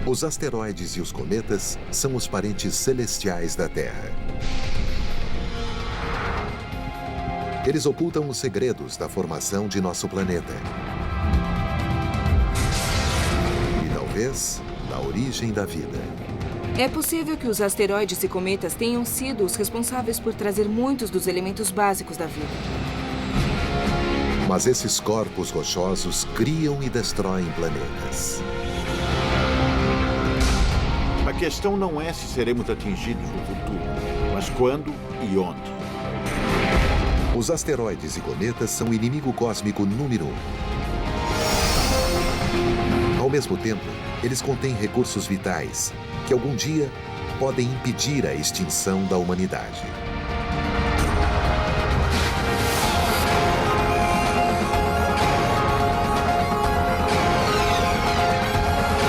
Os asteroides e os cometas são os parentes celestiais da Terra. Eles ocultam os segredos da formação de nosso planeta. E talvez da origem da vida. É possível que os asteroides e cometas tenham sido os responsáveis por trazer muitos dos elementos básicos da vida. Mas esses corpos rochosos criam e destroem planetas. A questão não é se seremos atingidos no futuro, mas quando e onde. Os asteroides e cometas são o inimigo cósmico número 1. Ao mesmo tempo, eles contêm recursos vitais que algum dia podem impedir a extinção da humanidade.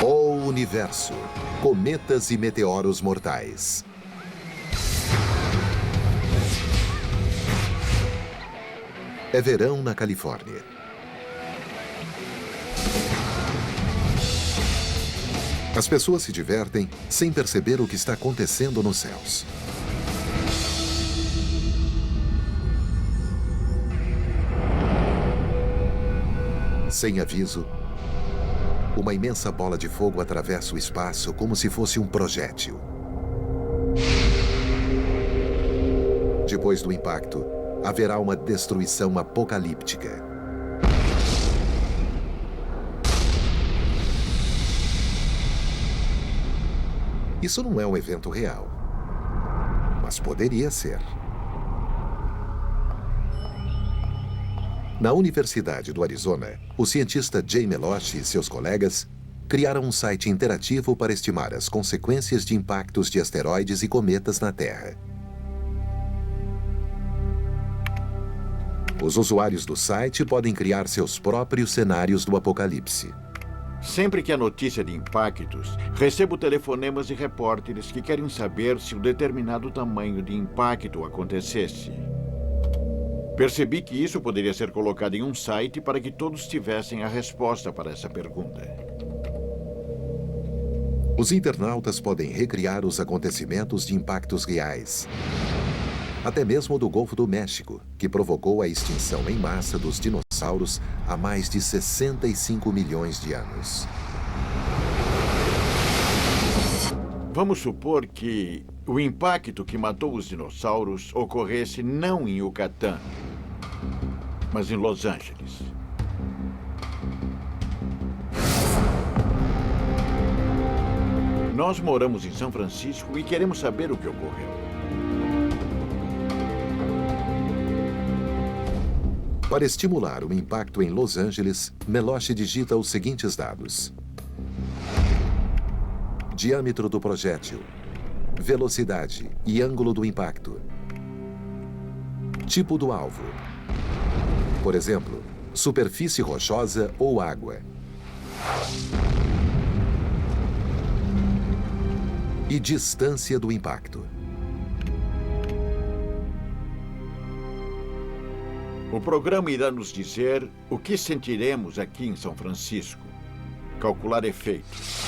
O universo, cometas e meteoros mortais. É verão na Califórnia. As pessoas se divertem sem perceber o que está acontecendo nos céus. Sem aviso, uma imensa bola de fogo atravessa o espaço como se fosse um projétil. Depois do impacto, haverá uma destruição apocalíptica. Isso não é um evento real, mas poderia ser. Na Universidade do Arizona, o cientista Jay Meloche e seus colegas criaram um site interativo para estimar as consequências de impactos de asteroides e cometas na Terra. Os usuários do site podem criar seus próprios cenários do apocalipse. Sempre que há notícia de impactos, recebo telefonemas de repórteres que querem saber se um determinado tamanho de impacto acontecesse. Percebi que isso poderia ser colocado em um site para que todos tivessem a resposta para essa pergunta. Os internautas podem recriar os acontecimentos de impactos reais. Até mesmo do Golfo do México, que provocou a extinção em massa dos dinossauros há mais de 65 milhões de anos. Vamos supor que o impacto que matou os dinossauros ocorresse não em Yucatán, mas em Los Angeles. Nós moramos em São Francisco e queremos saber o que ocorreu. Para estimular o impacto em Los Angeles, Meloche digita os seguintes dados: diâmetro do projétil, velocidade e ângulo do impacto, tipo do alvo, por exemplo, superfície rochosa ou água, e distância do impacto. O programa irá nos dizer o que sentiremos aqui em São Francisco. Calcular efeitos.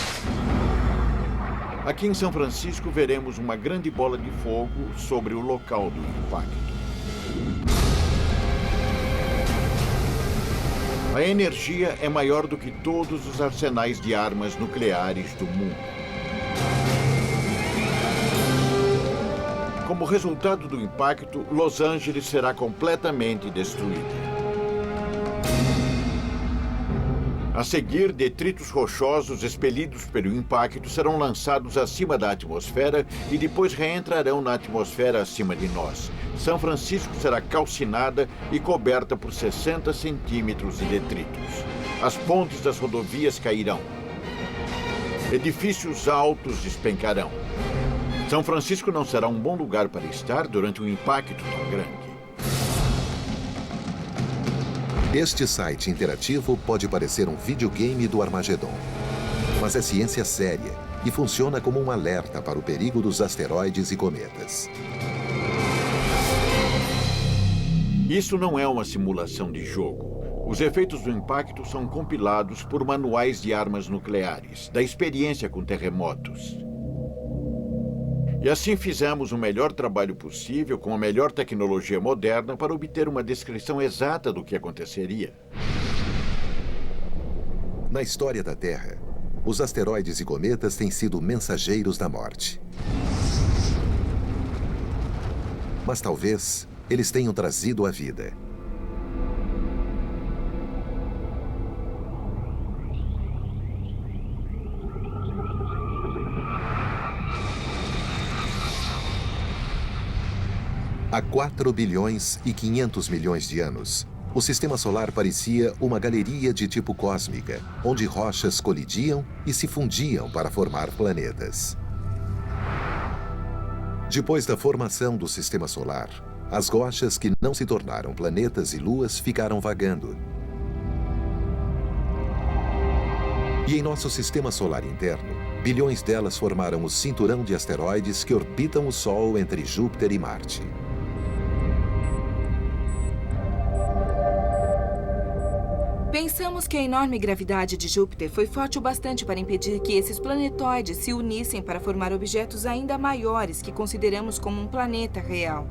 Aqui em São Francisco veremos uma grande bola de fogo sobre o local do impacto. A energia é maior do que todos os arsenais de armas nucleares do mundo. Como resultado do impacto, Los Angeles será completamente destruída. A seguir, detritos rochosos expelidos pelo impacto serão lançados acima da atmosfera e depois reentrarão na atmosfera acima de nós. São Francisco será calcinada e coberta por 60 centímetros de detritos. As pontes das rodovias cairão. Edifícios altos despencarão. São Francisco não será um bom lugar para estar durante um impacto tão grande. Este site interativo pode parecer um videogame do Armagedon, mas é ciência séria e funciona como um alerta para o perigo dos asteroides e cometas. Isso não é uma simulação de jogo. Os efeitos do impacto são compilados por manuais de armas nucleares, da experiência com terremotos. E assim fizemos o melhor trabalho possível com a melhor tecnologia moderna para obter uma descrição exata do que aconteceria. Na história da Terra, os asteroides e cometas têm sido mensageiros da morte. Mas talvez eles tenham trazido a vida. Há 4 bilhões e 500 milhões de anos, o Sistema Solar parecia uma galeria de tipo cósmica, onde rochas colidiam e se fundiam para formar planetas. Depois da formação do Sistema Solar, as rochas que não se tornaram planetas e luas ficaram vagando. E em nosso Sistema Solar interno, bilhões delas formaram o cinturão de asteroides que orbitam o Sol entre Júpiter e Marte. Pensamos que a enorme gravidade de Júpiter foi forte o bastante para impedir que esses planetoides se unissem para formar objetos ainda maiores que consideramos como um planeta real.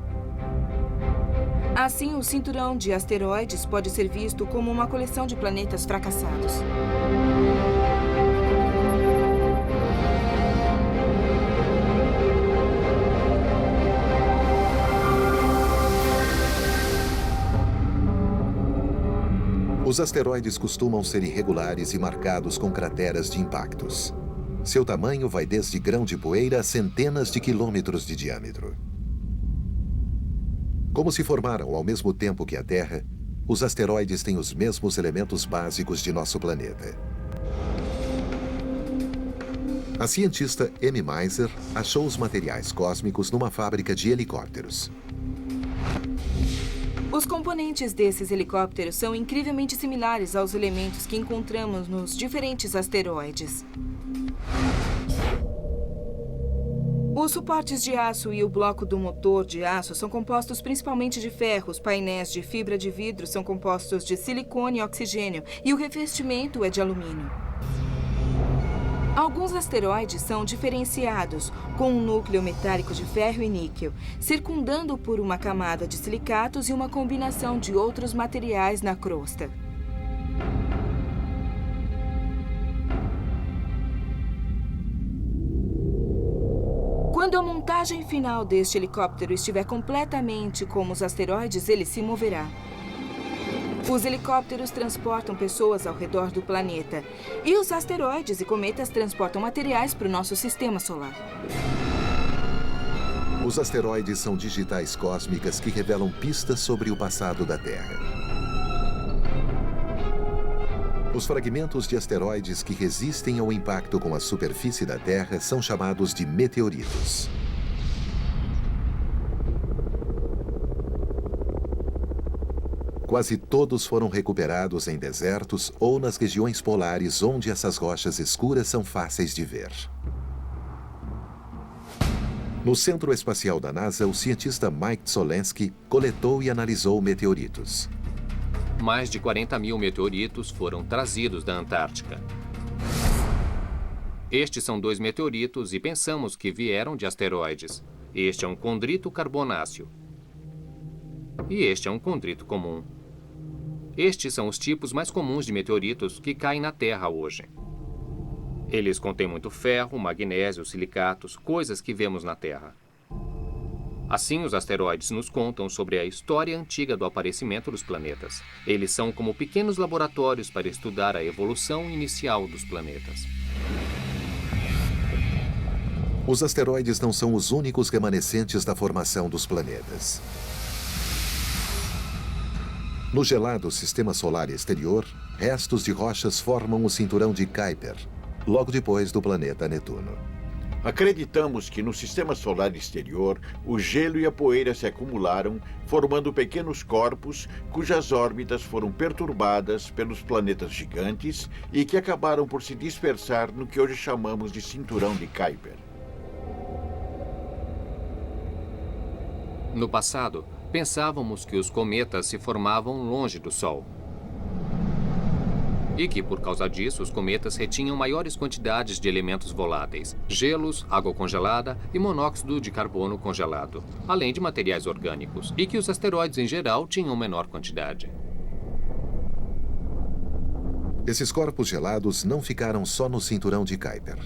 Assim, o cinturão de asteroides pode ser visto como uma coleção de planetas fracassados. Os asteroides costumam ser irregulares e marcados com crateras de impactos. Seu tamanho vai desde grão de poeira a centenas de quilômetros de diâmetro. Como se formaram ao mesmo tempo que a Terra, os asteroides têm os mesmos elementos básicos de nosso planeta. A cientista Amy Meiser achou os materiais cósmicos numa fábrica de helicópteros. Os componentes desses helicópteros são incrivelmente similares aos elementos que encontramos nos diferentes asteroides. Os suportes de aço e o bloco do motor de aço são compostos principalmente de ferro, os painéis de fibra de vidro são compostos de silicone e oxigênio, e o revestimento é de alumínio. Alguns asteroides são diferenciados, com um núcleo metálico de ferro e níquel, circundando por uma camada de silicatos e uma combinação de outros materiais na crosta. Quando a montagem final deste helicóptero estiver completamente como os asteroides, ele se moverá. Os helicópteros transportam pessoas ao redor do planeta. E os asteroides e cometas transportam materiais para o nosso sistema solar. Os asteroides são digitais cósmicas que revelam pistas sobre o passado da Terra. Os fragmentos de asteroides que resistem ao impacto com a superfície da Terra são chamados de meteoritos. Quase todos foram recuperados em desertos ou nas regiões polares onde essas rochas escuras são fáceis de ver. No Centro Espacial da NASA, o cientista Mike Solensky coletou e analisou meteoritos. Mais de 40 mil meteoritos foram trazidos da Antártica. Estes são 2 meteoritos e pensamos que vieram de asteroides. Este é um condrito carbonáceo. E este é um condrito comum. Estes são os tipos mais comuns de meteoritos que caem na Terra hoje. Eles contêm muito ferro, magnésio, silicatos, coisas que vemos na Terra. Assim, os asteroides nos contam sobre a história antiga do aparecimento dos planetas. Eles são como pequenos laboratórios para estudar a evolução inicial dos planetas. Os asteroides não são os únicos remanescentes da formação dos planetas. No gelado sistema solar exterior, restos de rochas formam o cinturão de Kuiper, logo depois do planeta Netuno. Acreditamos que no sistema solar exterior, o gelo e a poeira se acumularam, formando pequenos corpos cujas órbitas foram perturbadas pelos planetas gigantes e que acabaram por se dispersar no que hoje chamamos de cinturão de Kuiper. No passado, pensávamos que os cometas se formavam longe do Sol. E que, por causa disso, os cometas retinham maiores quantidades de elementos voláteis, gelos, água congelada e monóxido de carbono congelado, além de materiais orgânicos, e que os asteroides em geral tinham menor quantidade. Esses corpos gelados não ficaram só no cinturão de Kuiper.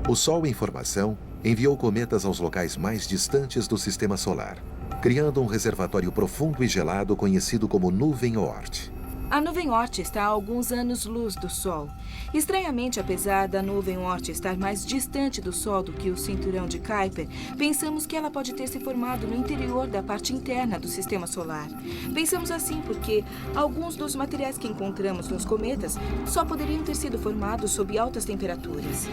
O Sol em formação enviou cometas aos locais mais distantes do Sistema Solar, criando um reservatório profundo e gelado conhecido como nuvem Oort. A nuvem Oort está a alguns anos-luz do Sol. Estranhamente, apesar da nuvem Oort estar mais distante do Sol do que o cinturão de Kuiper, pensamos que ela pode ter se formado no interior da parte interna do Sistema Solar. Pensamos assim porque alguns dos materiais que encontramos nos cometas só poderiam ter sido formados sob altas temperaturas.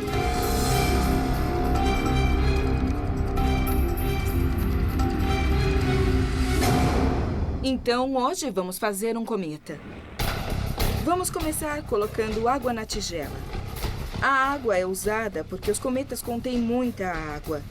Então, hoje vamos fazer um cometa. Vamos começar colocando água na tigela. A água é usada porque os cometas contêm muita água.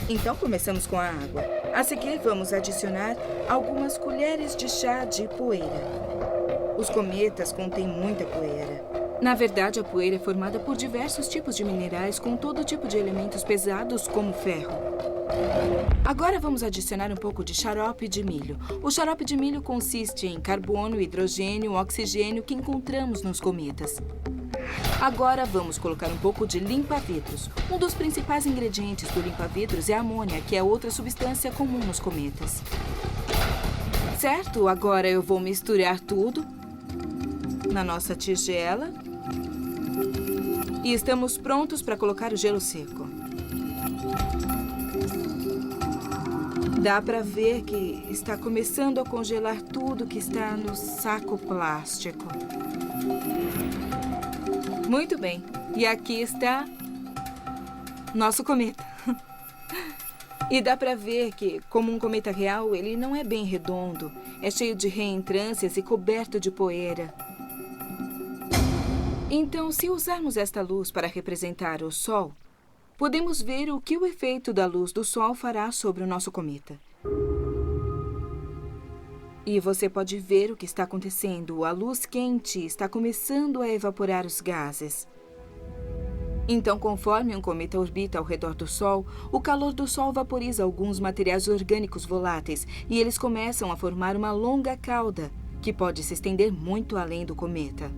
Então, começamos com a água. A seguir, vamos adicionar algumas colheres de chá de poeira. Os cometas contêm muita poeira. Na verdade, a poeira é formada por diversos tipos de minerais com todo tipo de elementos pesados, como ferro. Agora vamos adicionar um pouco de xarope de milho. O xarope de milho consiste em carbono, hidrogênio, oxigênio que encontramos nos cometas. Agora vamos colocar um pouco de limpa-vidros. Um dos principais ingredientes do limpa-vidros é a amônia, que é outra substância comum nos cometas. Certo, agora eu vou misturar tudo na nossa tigela. E estamos prontos para colocar o gelo seco. Dá para ver que está começando a congelar tudo que está no saco plástico. Muito bem. E aqui está nosso cometa. E dá para ver que, como um cometa real, ele não é bem redondo. É cheio de reentrâncias e coberto de poeira. Então, se usarmos esta luz para representar o Sol, podemos ver o que o efeito da luz do Sol fará sobre o nosso cometa. E você pode ver o que está acontecendo. A luz quente está começando a evaporar os gases. Então, conforme um cometa orbita ao redor do Sol, o calor do Sol vaporiza alguns materiais orgânicos voláteis e eles começam a formar uma longa cauda, que pode se estender muito além do cometa.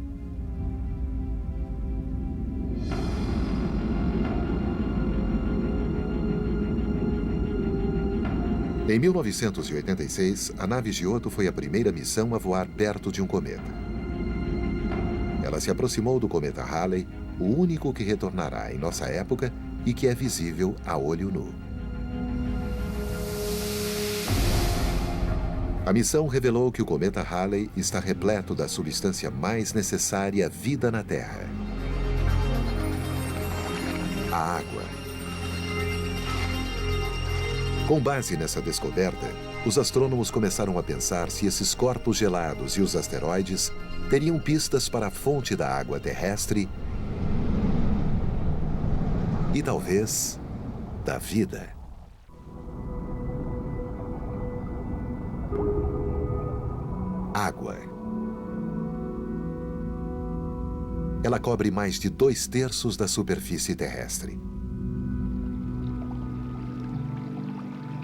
Em 1986, a nave Giotto foi a primeira missão a voar perto de um cometa. Ela se aproximou do cometa Halley, o único que retornará em nossa época e que é visível a olho nu. A missão revelou que o cometa Halley está repleto da substância mais necessária à vida na Terra: a água. Com base nessa descoberta, os astrônomos começaram a pensar se esses corpos gelados e os asteroides teriam pistas para a fonte da água terrestre e, talvez, da vida. Água. Ela cobre mais de 2/3 da superfície terrestre.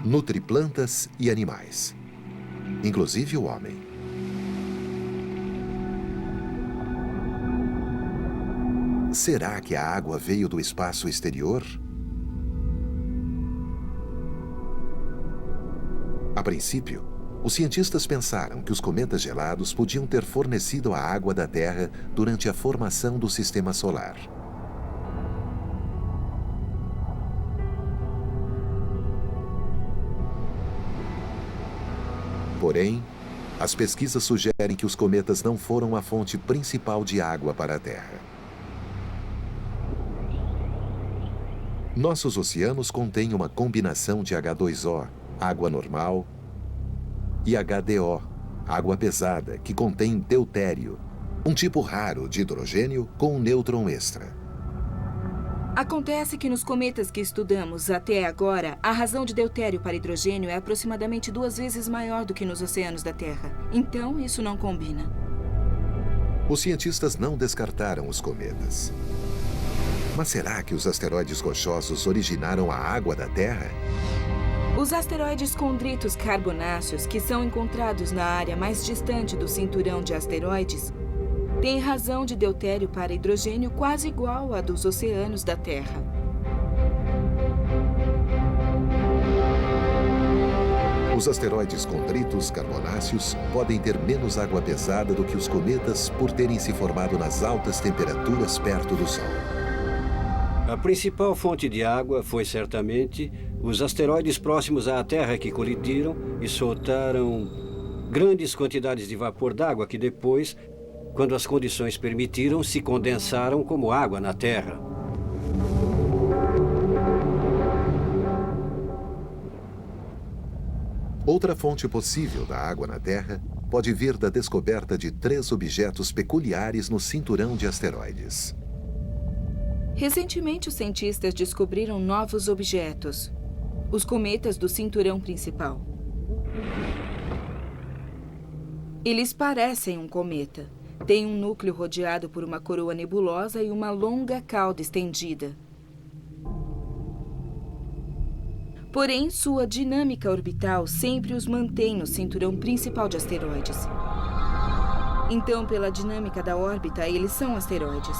Nutre plantas e animais, inclusive o homem. Será que a água veio do espaço exterior? A princípio, os cientistas pensaram que os cometas gelados podiam ter fornecido a água da Terra durante a formação do Sistema Solar. Porém, as pesquisas sugerem que os cometas não foram a fonte principal de água para a Terra. Nossos oceanos contêm uma combinação de H2O, água normal, e HDO, água pesada, que contém deutério, um tipo raro de hidrogênio com um nêutron extra. Acontece que nos cometas que estudamos até agora, a razão de deutério para hidrogênio é aproximadamente 2 vezes maior do que nos oceanos da Terra. Então, isso não combina. Os cientistas não descartaram os cometas. Mas será que os asteroides rochosos originaram a água da Terra? Os asteroides condritos carbonáceos, que são encontrados na área mais distante do cinturão de asteroides, têm razão de deutério para hidrogênio quase igual à dos oceanos da Terra. Os asteroides condritos carbonáceos podem ter menos água pesada do que os cometas por terem se formado nas altas temperaturas perto do Sol. A principal fonte de água foi certamente os asteroides próximos à Terra que colidiram e soltaram grandes quantidades de vapor d'água que depois, quando as condições permitiram, se condensaram como água na Terra. Outra fonte possível da água na Terra pode vir da descoberta de 3 objetos peculiares no cinturão de asteroides. Recentemente, os cientistas descobriram novos objetos, os cometas do cinturão principal. Eles parecem um cometa. Têm um núcleo rodeado por uma coroa nebulosa e uma longa cauda estendida. Porém, sua dinâmica orbital sempre os mantém no cinturão principal de asteroides. Então, pela dinâmica da órbita, eles são asteroides.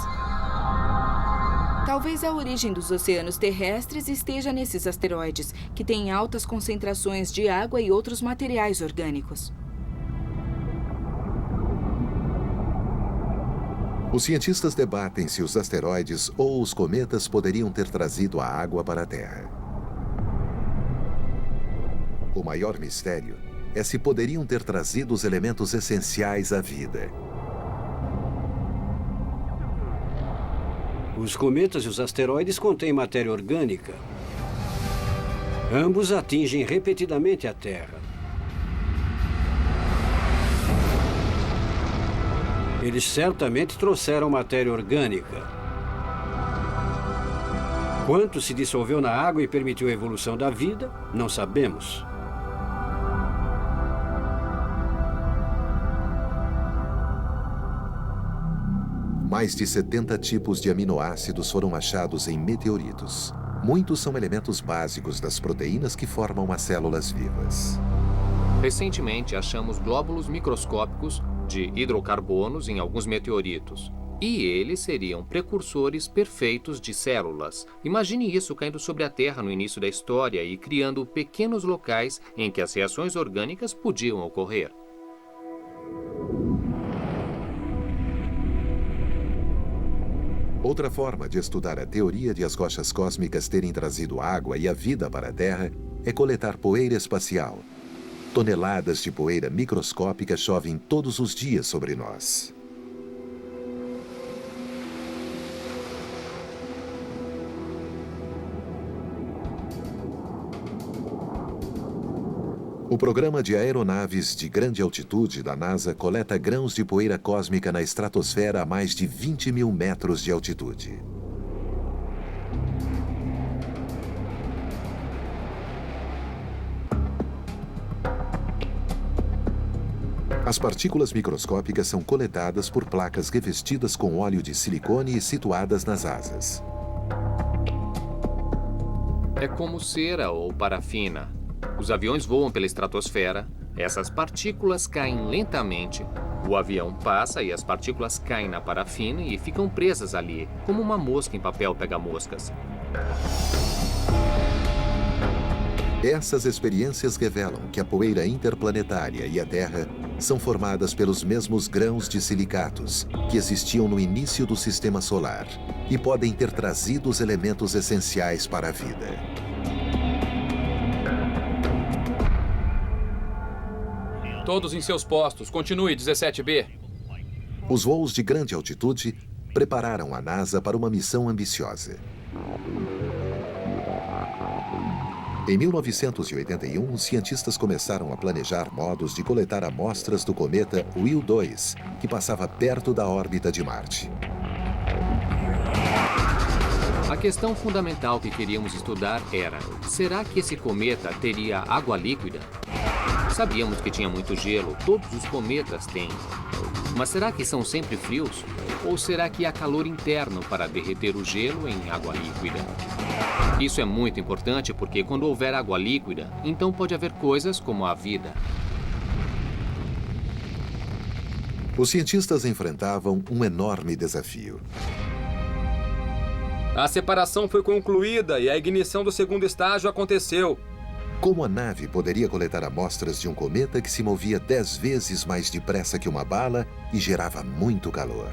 Talvez a origem dos oceanos terrestres esteja nesses asteroides, que têm altas concentrações de água e outros materiais orgânicos. Os cientistas debatem se os asteroides ou os cometas poderiam ter trazido a água para a Terra. O maior mistério é se poderiam ter trazido os elementos essenciais à vida. Os cometas e os asteroides contêm matéria orgânica. Ambos atingem repetidamente a Terra. Eles certamente trouxeram matéria orgânica. Quanto se dissolveu na água e permitiu a evolução da vida, não sabemos. Mais de 70 tipos de aminoácidos foram achados em meteoritos. Muitos são elementos básicos das proteínas que formam as células vivas. Recentemente, achamos glóbulos microscópicos de hidrocarbonos em alguns meteoritos. E eles seriam precursores perfeitos de células. Imagine isso caindo sobre a Terra no início da história e criando pequenos locais em que as reações orgânicas podiam ocorrer. Outra forma de estudar a teoria de as rochas cósmicas terem trazido água e a vida para a Terra é coletar poeira espacial. Toneladas de poeira microscópica chovem todos os dias sobre nós. O programa de aeronaves de grande altitude da NASA coleta grãos de poeira cósmica na estratosfera a mais de 20 mil metros de altitude. As partículas microscópicas são coletadas por placas revestidas com óleo de silicone e situadas nas asas. É como cera ou parafina. Os aviões voam pela estratosfera, essas partículas caem lentamente, o avião passa e as partículas caem na parafina e ficam presas ali, como uma mosca em papel pega-moscas. Essas experiências revelam que a poeira interplanetária e a Terra são formadas pelos mesmos grãos de silicatos que existiam no início do Sistema Solar e podem ter trazido os elementos essenciais para a vida. Todos em seus postos. Continue, 17B. Os voos de grande altitude prepararam a NASA para uma missão ambiciosa. Em 1981, os cientistas começaram a planejar modos de coletar amostras do cometa Will 2, que passava perto da órbita de Marte. A questão fundamental que queríamos estudar era: será que esse cometa teria água líquida? Sabíamos que tinha muito gelo, todos os cometas têm. Mas será que são sempre frios? Ou será que há calor interno para derreter o gelo em água líquida? Isso é muito importante porque quando houver água líquida, então pode haver coisas como a vida. Os cientistas enfrentavam um enorme desafio. A separação foi concluída e a ignição do segundo estágio aconteceu. Como a nave poderia coletar amostras de um cometa que se movia 10 vezes mais depressa que uma bala e gerava muito calor?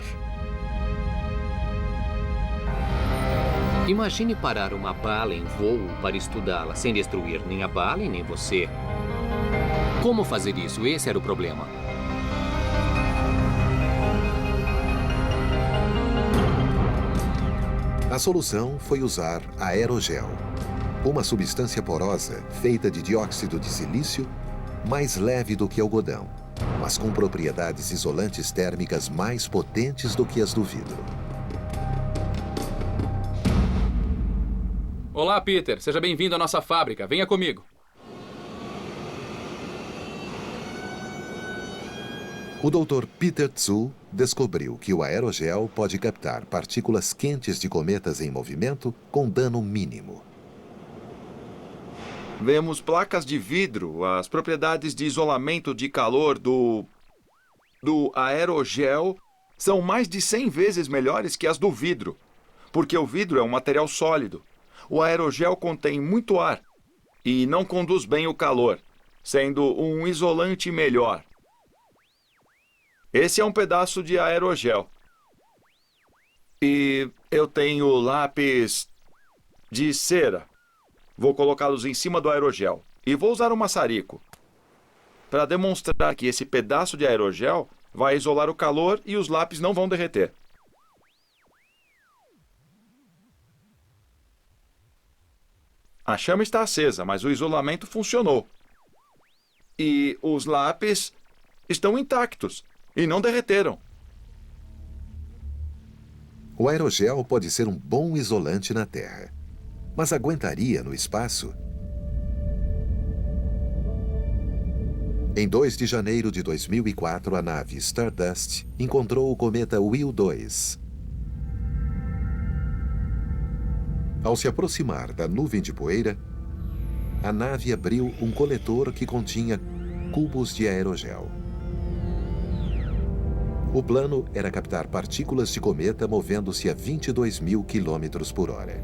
Imagine parar uma bala em voo para estudá-la sem destruir nem a bala e nem você. Como fazer isso? Esse era o problema. A solução foi usar aerogel, uma substância porosa feita de dióxido de silício, mais leve do que algodão, mas com propriedades isolantes térmicas mais potentes do que as do vidro. Olá, Peter. Seja bem-vindo à nossa fábrica. Venha comigo. O Dr. Peter Tsu descobriu que o aerogel pode captar partículas quentes de cometas em movimento com dano mínimo. Vemos placas de vidro. As propriedades de isolamento de calor do aerogel são mais de 100 vezes melhores que as do vidro, porque o vidro é um material sólido. O aerogel contém muito ar e não conduz bem o calor, sendo um isolante melhor. Esse é um pedaço de aerogel. E eu tenho lápis de cera. Vou colocá-los em cima do aerogel. E vou usar um maçarico para demonstrar que esse pedaço de aerogel vai isolar o calor e os lápis não vão derreter. A chama está acesa, mas o isolamento funcionou. E os lápis estão intactos e não derreteram. O aerogel pode ser um bom isolante na Terra, mas aguentaria no espaço? Em 2 de janeiro de 2004, a nave Stardust encontrou o cometa Will 2. Ao se aproximar da nuvem de poeira, a nave abriu um coletor que continha cubos de aerogel. O plano era captar partículas de cometa movendo-se a 22.000 km por hora.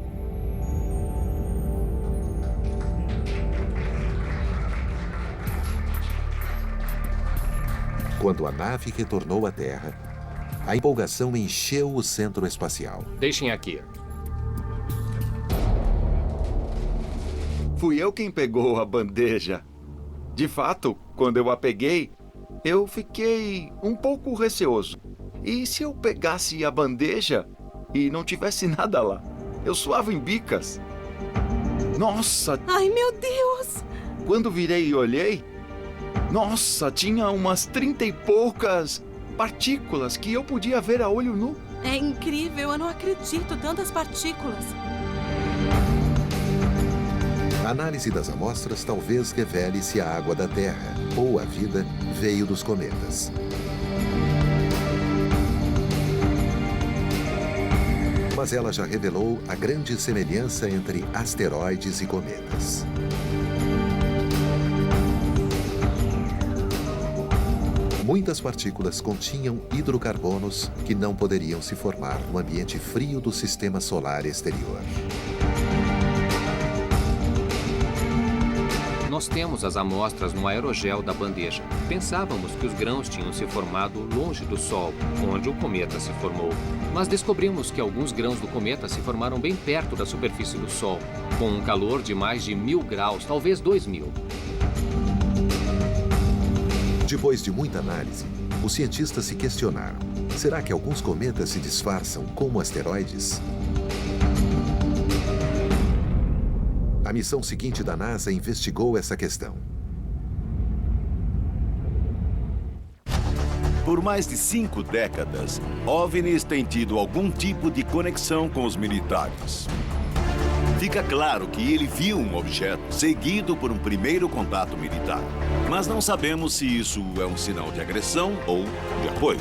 Quando a nave retornou à Terra, a empolgação encheu o centro espacial. Deixem aqui. Fui eu quem pegou a bandeja. De fato, quando eu a peguei, eu fiquei um pouco receoso. E se eu pegasse a bandeja e não tivesse nada lá? Eu suava em bicas. Nossa! Ai, meu Deus! Quando virei e olhei, nossa, tinha umas 30 e poucas partículas que eu podia ver a olho nu. É incrível, eu não acredito, tantas partículas. A análise das amostras talvez revele se a água da Terra ou a vida veio dos cometas. Mas ela já revelou a grande semelhança entre asteroides e cometas. Muitas partículas continham hidrocarbonos que não poderiam se formar no ambiente frio do sistema solar exterior. Nós temos as amostras no aerogel da bandeja. Pensávamos que os grãos tinham se formado longe do Sol, onde o cometa se formou. Mas descobrimos que alguns grãos do cometa se formaram bem perto da superfície do Sol, com um calor de mais de 1.000 graus, talvez 2.000. Depois de muita análise, os cientistas se questionaram: será que alguns cometas se disfarçam como asteroides? A missão seguinte da NASA investigou essa questão. Por mais de 5 décadas, OVNIs têm tido algum tipo de conexão com os militares. Fica claro que ele viu um objeto seguido por um primeiro contato militar. Mas não sabemos se isso é um sinal de agressão ou de apoio.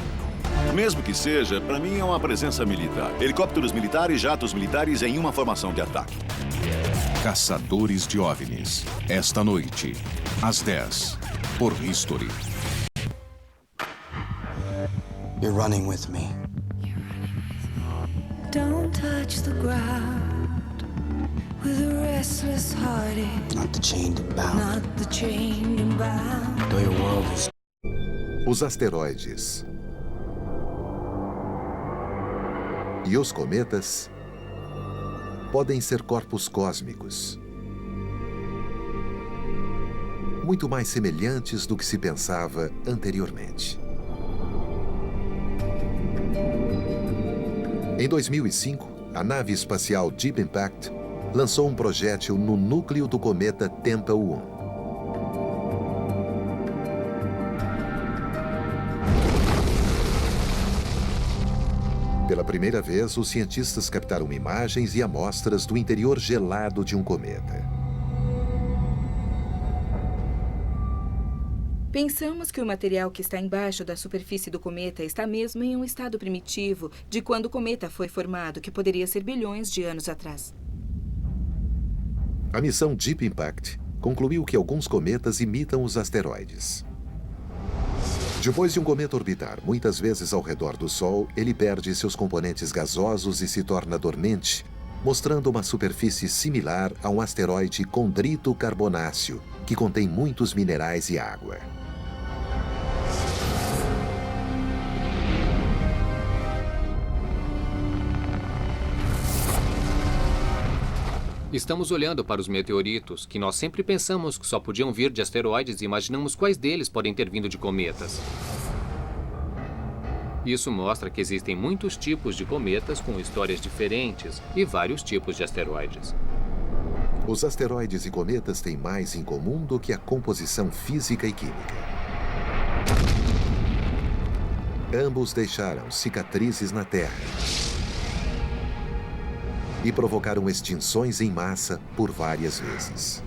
Mesmo que seja, para mim é uma presença militar. Helicópteros militares, jatos militares em uma formação de ataque. Caçadores de OVNIs. Esta noite, às 10, por History. You're running with me. Don't touch the ground with a restless heartache. Not the chained and bound. Not the chained and bound. Though your world is... Os asteroides e os cometas podem ser corpos cósmicos, muito mais semelhantes do que se pensava anteriormente. Em 2005, a nave espacial Deep Impact lançou um projétil no núcleo do cometa Tempel 1. Pela primeira vez, os cientistas captaram imagens e amostras do interior gelado de um cometa. Pensamos que o material que está embaixo da superfície do cometa está mesmo em um estado primitivo de quando o cometa foi formado, que poderia ser bilhões de anos atrás. A missão Deep Impact concluiu que alguns cometas imitam os asteroides. Depois de um cometa orbitar muitas vezes ao redor do Sol, ele perde seus componentes gasosos e se torna dormente, mostrando uma superfície similar a um asteroide condrito carbonáceo, que contém muitos minerais e água. Estamos olhando para os meteoritos, que nós sempre pensamos que só podiam vir de asteroides e imaginamos quais deles podem ter vindo de cometas. Isso mostra que existem muitos tipos de cometas com histórias diferentes e vários tipos de asteroides. Os asteroides e cometas têm mais em comum do que a composição física e química. Ambos deixaram cicatrizes na Terra e provocaram extinções em massa por várias vezes.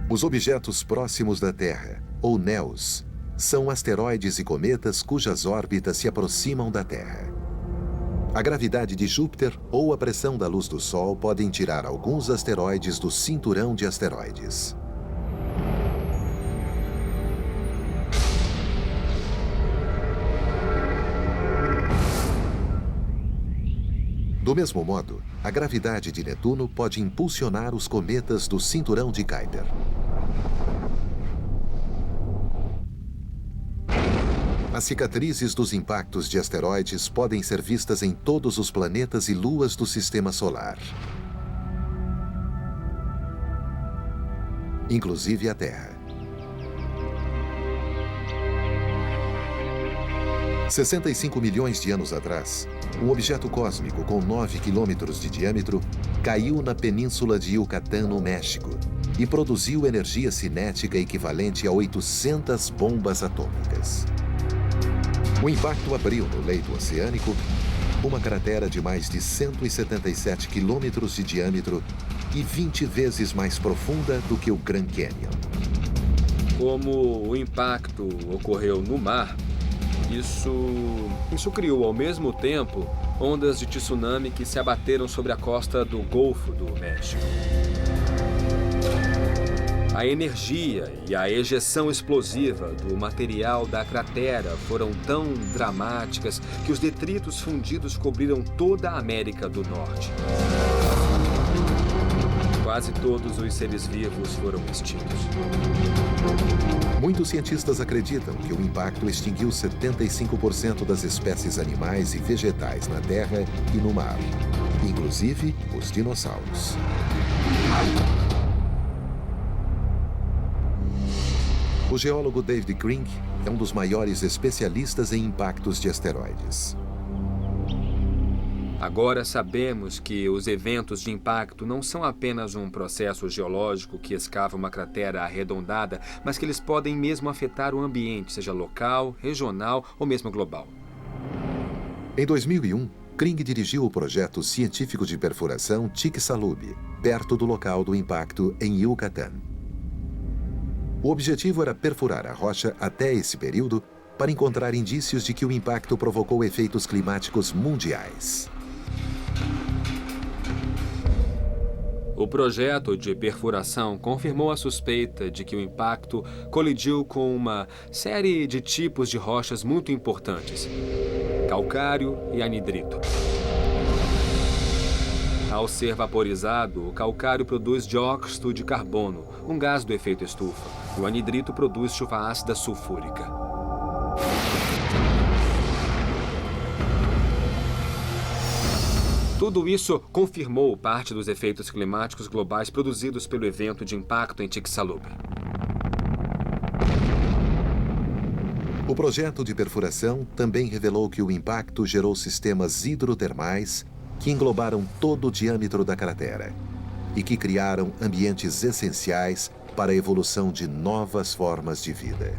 Os objetos próximos da Terra, ou NEOs, são asteroides e cometas cujas órbitas se aproximam da Terra. A gravidade de Júpiter ou a pressão da luz do Sol podem tirar alguns asteroides do cinturão de asteroides. Do mesmo modo, a gravidade de Netuno pode impulsionar os cometas do cinturão de Kuiper. As cicatrizes dos impactos de asteroides podem ser vistas em todos os planetas e luas do Sistema Solar, inclusive a Terra. 65 milhões de anos atrás, um objeto cósmico com 9 quilômetros de diâmetro caiu na península de Yucatán, no México, e produziu energia cinética equivalente a 800 bombas atômicas. O impacto abriu no leito oceânico uma cratera de mais de 177 quilômetros de diâmetro e 20 vezes mais profunda do que o Grand Canyon. Como o impacto ocorreu no mar, isso criou ao mesmo tempo ondas de tsunami que se abateram sobre a costa do Golfo do México. A energia e a ejeção explosiva do material da cratera foram tão dramáticas que os detritos fundidos cobriram toda a América do Norte. Quase todos os seres vivos foram extintos. Muitos cientistas acreditam que o impacto extinguiu 75% das espécies animais e vegetais na Terra e no mar, inclusive os dinossauros. O geólogo David Crink é um dos maiores especialistas em impactos de asteroides. Agora sabemos que os eventos de impacto não são apenas um processo geológico que escava uma cratera arredondada, mas que eles podem mesmo afetar o ambiente, seja local, regional ou mesmo global. Em 2001, Kring dirigiu o projeto científico de perfuração Chicxulub, perto do local do impacto em Yucatán. O objetivo era perfurar a rocha até esse período para encontrar indícios de que o impacto provocou efeitos climáticos mundiais. O projeto de perfuração confirmou a suspeita de que o impacto colidiu com uma série de tipos de rochas muito importantes: calcário e anidrito. Ao ser vaporizado, o calcário produz dióxido de carbono, um gás do efeito estufa, e o anidrito produz chuva ácida sulfúrica. Tudo isso confirmou parte dos efeitos climáticos globais produzidos pelo evento de impacto em Chicxulub. O projeto de perfuração também revelou que o impacto gerou sistemas hidrotermais que englobaram todo o diâmetro da cratera e que criaram ambientes essenciais para a evolução de novas formas de vida.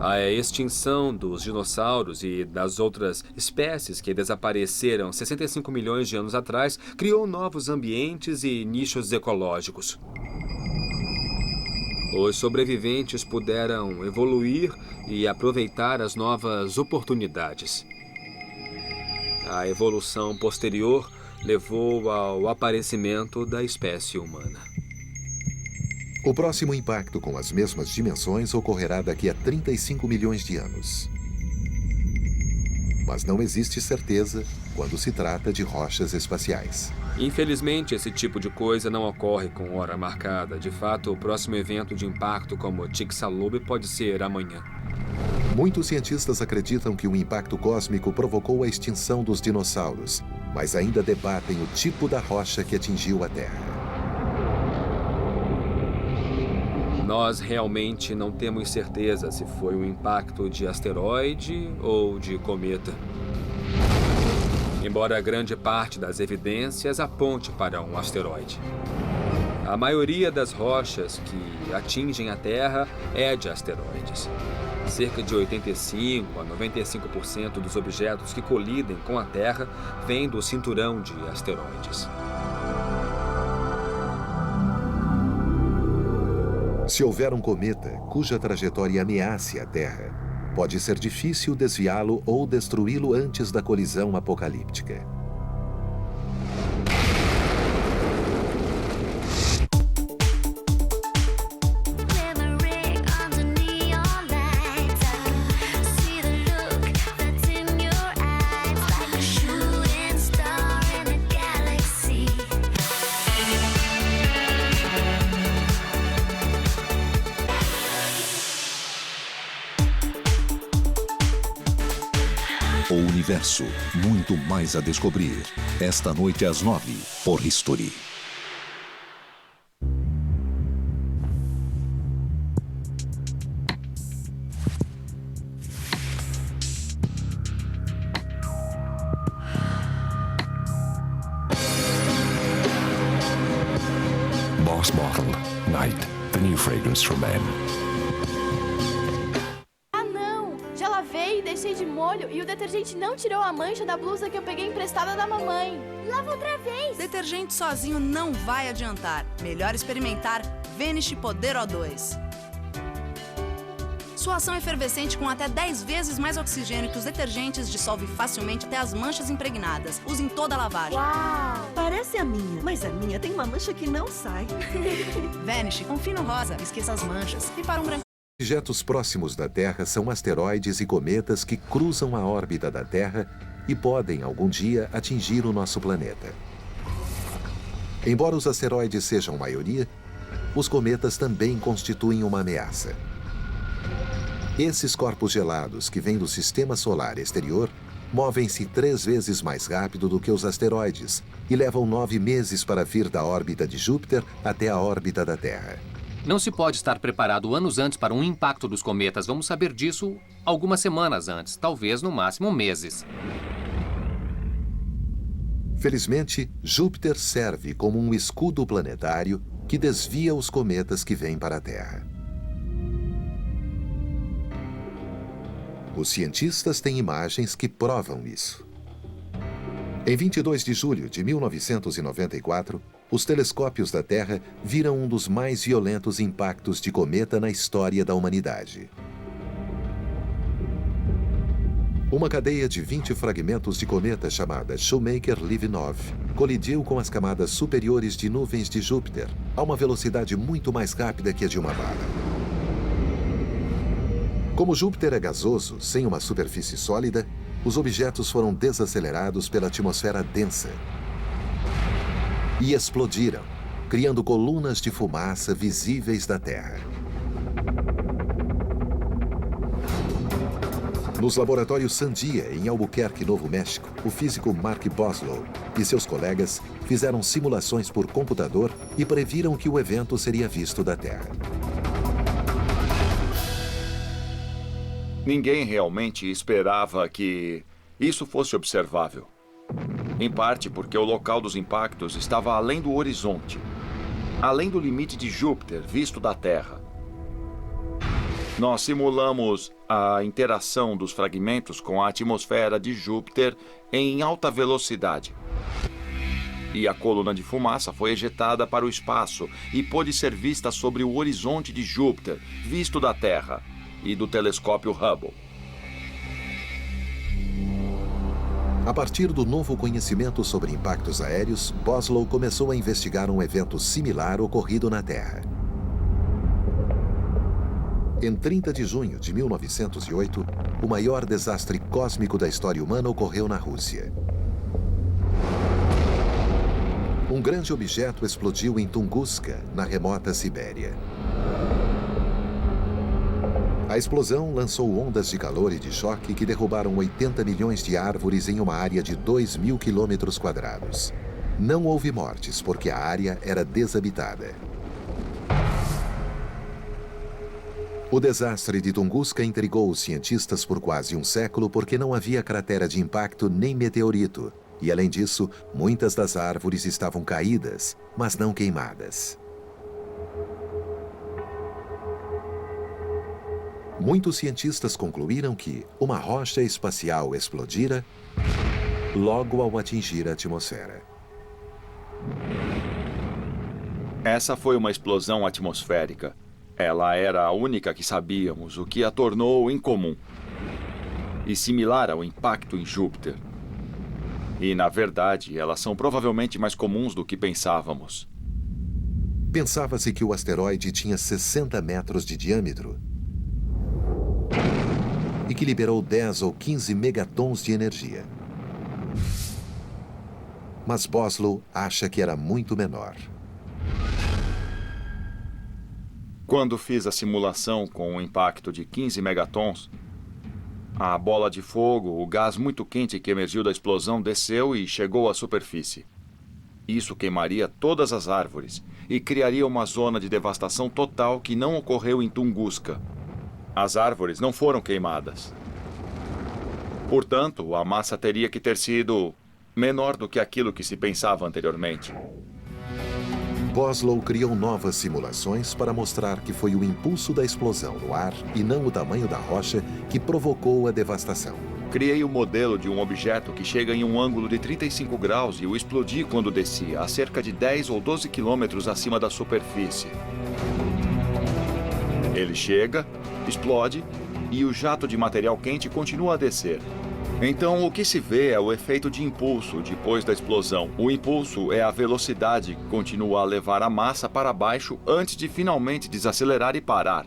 A extinção dos dinossauros e das outras espécies que desapareceram 65 milhões de anos atrás criou novos ambientes e nichos ecológicos. Os sobreviventes puderam evoluir e aproveitar as novas oportunidades. A evolução posterior levou ao aparecimento da espécie humana. O próximo impacto com as mesmas dimensões ocorrerá daqui a 35 milhões de anos. Mas não existe certeza quando se trata de rochas espaciais. Infelizmente, esse tipo de coisa não ocorre com hora marcada. De fato, o próximo evento de impacto como Chicxulub pode ser amanhã. Muitos cientistas acreditam que o impacto cósmico provocou a extinção dos dinossauros, mas ainda debatem o tipo da rocha que atingiu a Terra. Nós realmente não temos certeza se foi um impacto de asteroide ou de cometa. Embora grande parte das evidências aponte para um asteroide. A maioria das rochas que atingem a Terra é de asteroides. Cerca de 85% a 95% dos objetos que colidem com a Terra vêm do cinturão de asteroides. Se houver um cometa cuja trajetória ameace a Terra, pode ser difícil desviá-lo ou destruí-lo antes da colisão apocalíptica. O universo, muito mais a descobrir. Esta noite às 9, por History. Boss Bottle, Night, the new fragrance for men. Deixei de molho e o detergente não tirou a mancha da blusa que eu peguei emprestada da mamãe. Lava outra vez. Detergente sozinho não vai adiantar. Melhor experimentar Vanish Poder O2. Sua ação efervescente com até 10 vezes mais oxigênio que os detergentes dissolve facilmente até as manchas impregnadas. Use em toda a lavagem. Uau! Parece a minha, mas a minha tem uma mancha que não sai. Vanish, confie no rosa, esqueça as manchas. E para um branco. Objetos próximos da Terra são asteroides e cometas que cruzam a órbita da Terra e podem, algum dia, atingir o nosso planeta. Embora os asteroides sejam maioria, os cometas também constituem uma ameaça. Esses corpos gelados que vêm do sistema solar exterior movem-se 3 vezes mais rápido do que os asteroides e levam 9 meses para vir da órbita de Júpiter até a órbita da Terra. Não se pode estar preparado anos antes para um impacto dos cometas. Vamos saber disso algumas semanas antes, talvez no máximo meses. Felizmente, Júpiter serve como um escudo planetário que desvia os cometas que vêm para a Terra. Os cientistas têm imagens que provam isso. Em 22 de julho de 1994, os telescópios da Terra viram um dos mais violentos impactos de cometa na história da humanidade. Uma cadeia de 20 fragmentos de cometa chamada Shoemaker-Levin-9 colidiu com as camadas superiores de nuvens de Júpiter a uma velocidade muito mais rápida que a de uma bala. Como Júpiter é gasoso, sem uma superfície sólida, os objetos foram desacelerados pela atmosfera densa e explodiram, criando colunas de fumaça visíveis da Terra. Nos laboratórios Sandia, em Albuquerque, Novo México, o físico Mark Boslow e seus colegas fizeram simulações por computador e previram que o evento seria visto da Terra. Ninguém realmente esperava que isso fosse observável. Em parte porque o local dos impactos estava além do horizonte, além do limite de Júpiter visto da Terra. Nós simulamos a interação dos fragmentos com a atmosfera de Júpiter em alta velocidade. E a coluna de fumaça foi ejetada para o espaço e pôde ser vista sobre o horizonte de Júpiter, visto da Terra e do telescópio Hubble. A partir do novo conhecimento sobre impactos aéreos, Boslow começou a investigar um evento similar ocorrido na Terra. Em 30 de junho de 1908, o maior desastre cósmico da história humana ocorreu na Rússia. Um grande objeto explodiu em Tunguska, na remota Sibéria. A explosão lançou ondas de calor e de choque que derrubaram 80 milhões de árvores em uma área de 2.000 quilômetros quadrados. Não houve mortes porque a área era desabitada. O desastre de Tunguska intrigou os cientistas por quase um século porque não havia cratera de impacto nem meteorito. E, além disso, muitas das árvores estavam caídas, mas não queimadas. Muitos cientistas concluíram que uma rocha espacial explodira logo ao atingir a atmosfera. Essa foi uma explosão atmosférica. Ela era a única que sabíamos, o que a tornou incomum e similar ao impacto em Júpiter. E, na verdade, elas são provavelmente mais comuns do que pensávamos. Pensava-se que o asteroide tinha 60 metros de diâmetro e que liberou 10 ou 15 megatons de energia. Mas Boslow acha que era muito menor. Quando fiz a simulação com um impacto de 15 megatons, a bola de fogo, o gás muito quente que emergiu da explosão, desceu e chegou à superfície. Isso queimaria todas as árvores e criaria uma zona de devastação total que não ocorreu em Tunguska. As árvores não foram queimadas. Portanto, a massa teria que ter sido menor do que aquilo que se pensava anteriormente. Boslow criou novas simulações para mostrar que foi o impulso da explosão no ar e não o tamanho da rocha que provocou a devastação. Criei um modelo de um objeto que chega em um ângulo de 35 graus e o explodi quando descia, a cerca de 10 ou 12 quilômetros acima da superfície. Ele chega, explode e o jato de material quente continua a descer. Então, o que se vê é o efeito de impulso depois da explosão. O impulso é a velocidade que continua a levar a massa para baixo antes de finalmente desacelerar e parar.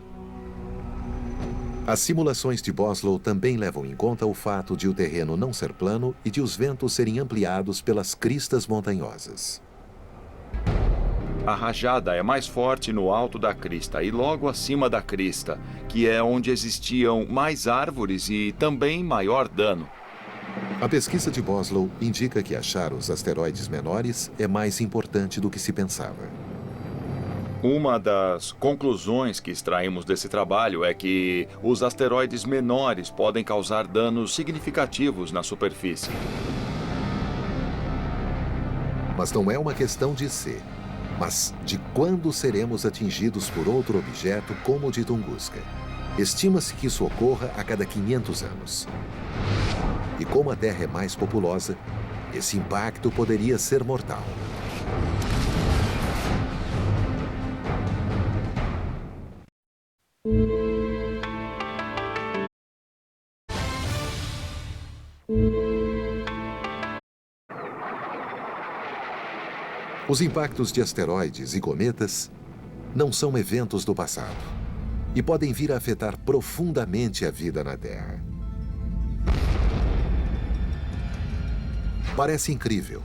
As simulações de Boslow também levam em conta o fato de o terreno não ser plano e de os ventos serem ampliados pelas cristas montanhosas. A rajada é mais forte no alto da crista e logo acima da crista, que é onde existiam mais árvores e também maior dano. A pesquisa de Boslow indica que achar os asteroides menores é mais importante do que se pensava. Uma das conclusões que extraímos desse trabalho é que os asteroides menores podem causar danos significativos na superfície. Mas não é uma questão de ser, mas de quando seremos atingidos por outro objeto como o de Tunguska. Estima-se que isso ocorra a cada 500 anos. E como a Terra é mais populosa, esse impacto poderia ser mortal. Os impactos de asteroides e cometas não são eventos do passado e podem vir a afetar profundamente a vida na Terra. Parece incrível,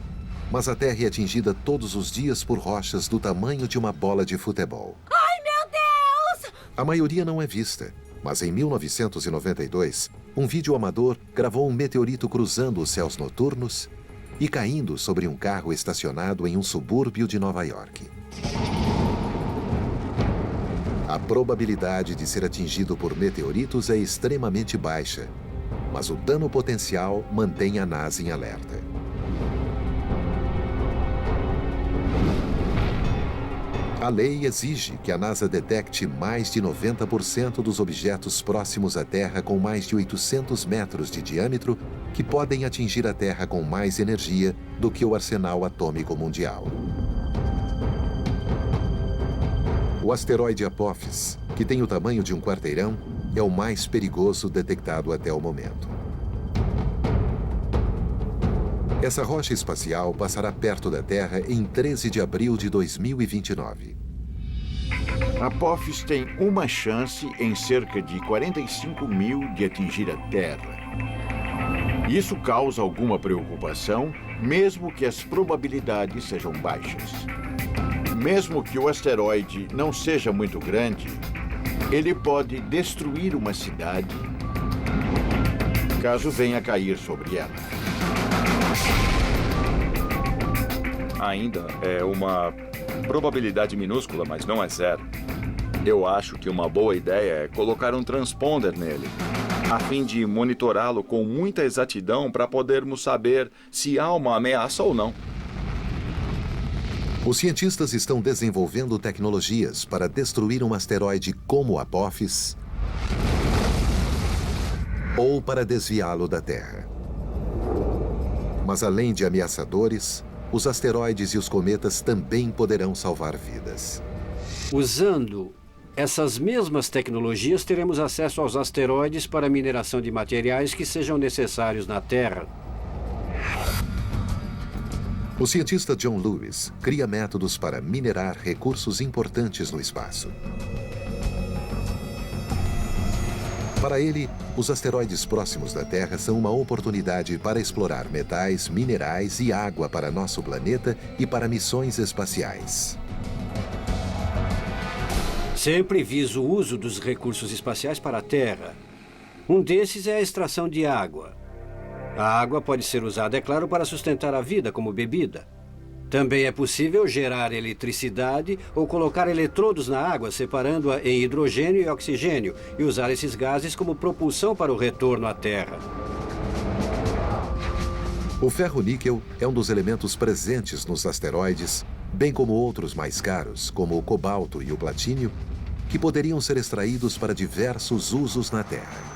mas a Terra é atingida todos os dias por rochas do tamanho de uma bola de futebol. Ai, meu Deus! A maioria não é vista, mas em 1992, um vídeo amador gravou um meteorito cruzando os céus noturnos e caindo sobre um carro estacionado em um subúrbio de Nova York. A probabilidade de ser atingido por meteoritos é extremamente baixa, mas o dano potencial mantém a NASA em alerta. A lei exige que a NASA detecte mais de 90% dos objetos próximos à Terra com mais de 800 metros de diâmetro que podem atingir a Terra com mais energia do que o arsenal atômico mundial. O asteroide Apophis, que tem o tamanho de um quarteirão, é o mais perigoso detectado até o momento. Essa rocha espacial passará perto da Terra em 13 de abril de 2029. Apophis tem uma chance em cerca de 45 mil de atingir a Terra. Isso causa alguma preocupação, mesmo que as probabilidades sejam baixas. Mesmo que o asteroide não seja muito grande, ele pode destruir uma cidade caso venha a cair sobre ela. Ainda é uma probabilidade minúscula, mas não é zero. Eu acho que uma boa ideia é colocar um transponder nele, a fim de monitorá-lo com muita exatidão para podermos saber se há uma ameaça ou não. Os cientistas estão desenvolvendo tecnologias para destruir um asteroide como Apophis ou para desviá-lo da Terra. Mas além de ameaçadores, os asteroides e os cometas também poderão salvar vidas. Usando essas mesmas tecnologias, teremos acesso aos asteroides para a mineração de materiais que sejam necessários na Terra. O cientista John Lewis cria métodos para minerar recursos importantes no espaço. Para ele, os asteroides próximos da Terra são uma oportunidade para explorar metais, minerais e água para nosso planeta e para missões espaciais. Sempre visa o uso dos recursos espaciais para a Terra. Um desses é a extração de água. A água pode ser usada, é claro, para sustentar a vida como bebida. Também é possível gerar eletricidade ou colocar eletrodos na água, separando-a em hidrogênio e oxigênio, e usar esses gases como propulsão para o retorno à Terra. O ferro-níquel é um dos elementos presentes nos asteroides, bem como outros mais caros, como o cobalto e o platínio, que poderiam ser extraídos para diversos usos na Terra.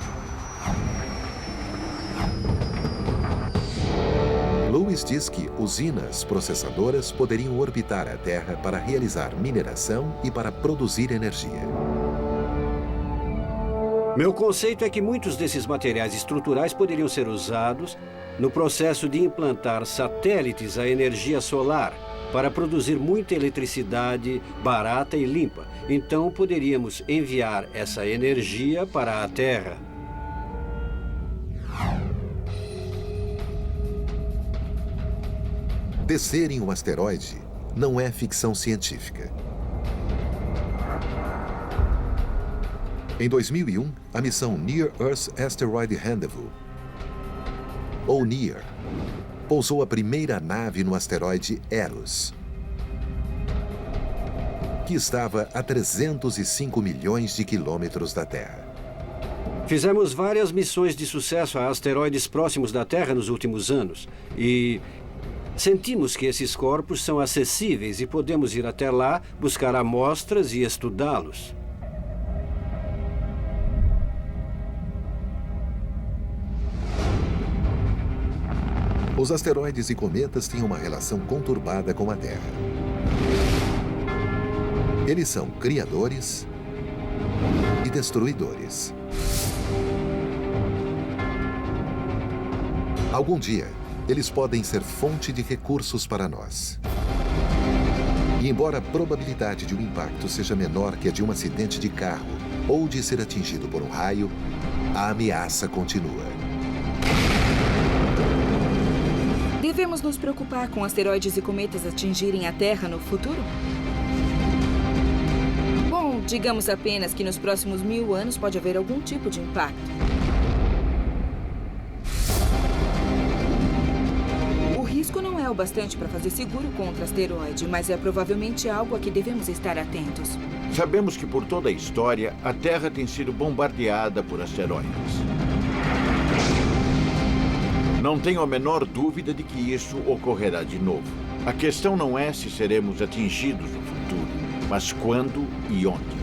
Lewis diz que usinas processadoras poderiam orbitar a Terra para realizar mineração e para produzir energia. Meu conceito é que muitos desses materiais estruturais poderiam ser usados no processo de implantar satélites à energia solar para produzir muita eletricidade barata e limpa. Então, poderíamos enviar essa energia para a Terra. Descer em um asteroide não é ficção científica. Em 2001, a missão Near Earth Asteroid Rendezvous, ou NEAR, pousou a primeira nave no asteroide Eros, que estava a 305 milhões de quilômetros da Terra. Fizemos várias missões de sucesso a asteroides próximos da Terra nos últimos anos e sentimos que esses corpos são acessíveis e podemos ir até lá, buscar amostras e estudá-los. Os asteroides e cometas têm uma relação conturbada com a Terra. Eles são criadores e destruidores. Algum dia, eles podem ser fonte de recursos para nós. E embora a probabilidade de um impacto seja menor que a de um acidente de carro ou de ser atingido por um raio, a ameaça continua. Devemos nos preocupar com asteroides e cometas atingirem a Terra no futuro? Bom, digamos apenas que nos próximos 1000 anos pode haver algum tipo de impacto. O risco não é o bastante para fazer seguro contra asteroide, mas é provavelmente algo a que devemos estar atentos. Sabemos que por toda a história, a Terra tem sido bombardeada por asteroides. Não tenho a menor dúvida de que isso ocorrerá de novo. A questão não é se seremos atingidos no futuro, mas quando e onde.